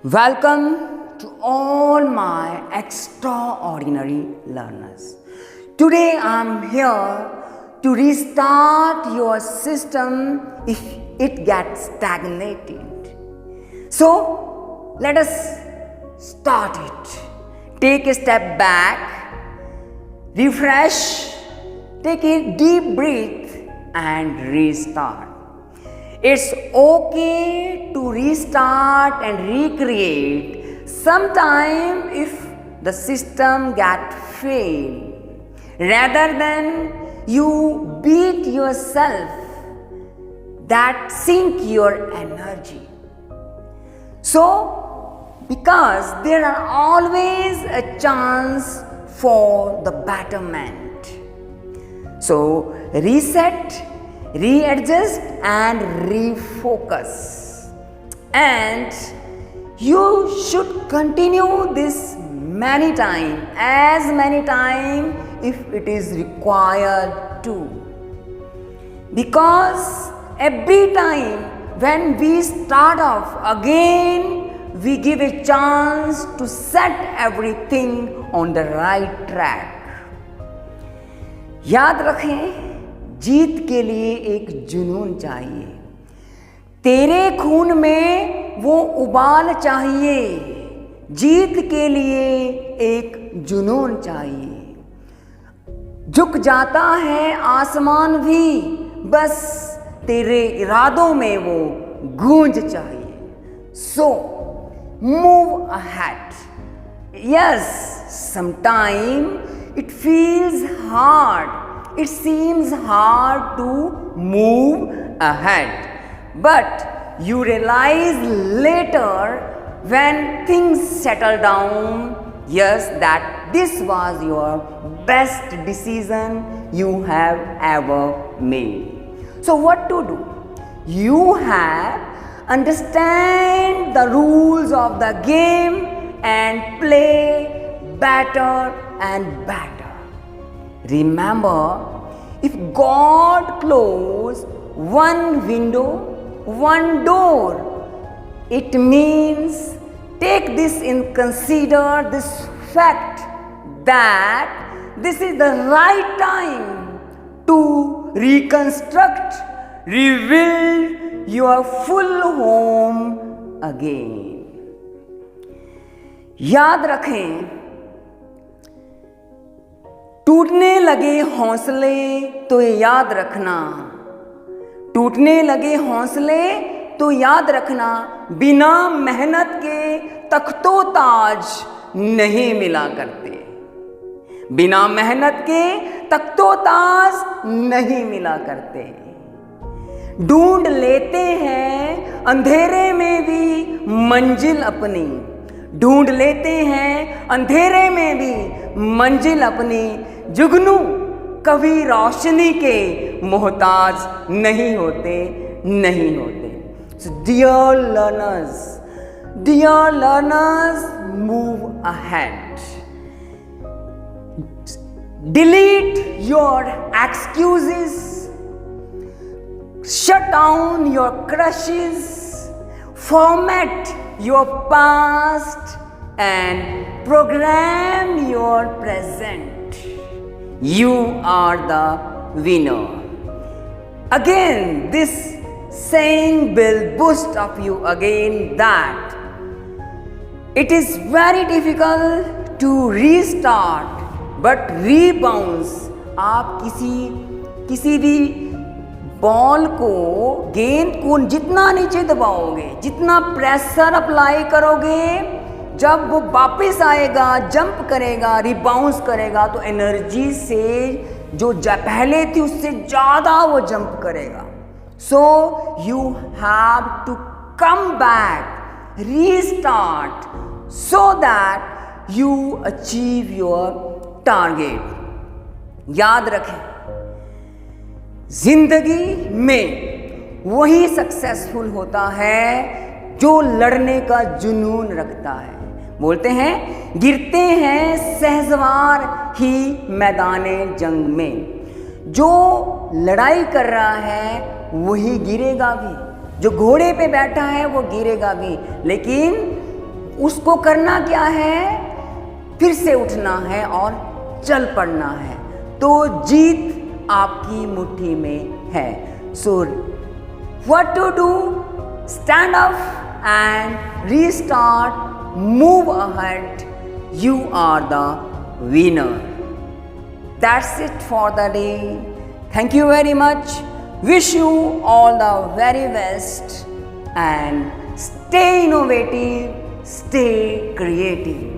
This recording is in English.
Welcome to all my extraordinary learners. Today I am here to restart your system if it gets stagnated. So let us start it. Take a step back, refresh, take a deep breath and restart. It's okay to restart and recreate sometime if the system gets failed. Rather than you beat yourself, that sink your energy. So, because there are always a chance for the betterment. So, reset, readjust and refocus, and you should continue this many times, as many times if it is required to, because every time when we start off again we give a chance to set everything on the right track. याद रखें, जीत के लिए एक जुनून चाहिए, तेरे खून में वो उबाल चाहिए, जीत के लिए एक जुनून चाहिए। झुक जाता है आसमान भी, बस तेरे इरादों में वो गूंज चाहिए। So move ahead. Yes, sometimes it feels hard. It seems hard to move ahead, but you realize later when things settle down, yes, that this was your best decision you have ever made. So what to do? You have understand the rules of the game and play better and better. Remember, if God closed one window, one door, it means take this in consider this fact that this is the right time to reconstruct, rebuild your full home again. याद रखें, टूटने लगे हौसले तो याद रखना, टूटने लगे हौसले तो याद रखना, बिना मेहनत के तख्तो ताज नहीं मिला करते, बिना मेहनत के तख्तो ताज नहीं मिला करते। ढूंढ लेते हैं अंधेरे में भी मंजिल अपनी, ढूंढ लेते हैं अंधेरे में भी मंजिल अपनी, जुगनू कभी रोशनी के मोहताज नहीं होते, नहीं होते। So dear learners, move ahead. Delete your excuses, shut down your crushes, format your past and program your present. You are the winner. Again, this saying will boost up you again that it is very difficult to restart but rebounds. आप किसी भी ball को, गेंद को जितना नीचे दबाओगे, जितना pressure apply करोगे, जब वो वापस आएगा, जंप करेगा, रिबाउंस करेगा, तो एनर्जी से जो पहले थी उससे ज़्यादा वो जंप करेगा। So you have to come back, restart, so that you achieve your target. याद रखें, जिंदगी में वही सक्सेसफुल होता है जो लड़ने का जुनून रखता है। बोलते हैं, गिरते हैं सहसवार ही मैदाने जंग में, जो लड़ाई कर रहा है वही गिरेगा भी, जो घोड़े पे बैठा है वो गिरेगा भी, लेकिन उसको करना क्या है, फिर से उठना है और चल पड़ना है। तो जीत आपकी मुट्ठी में है। So what to do? Stand up and restart, move ahead, you are the winner. That's it for the day. Thank you very much. Wish you all the very best and stay innovative, stay creative.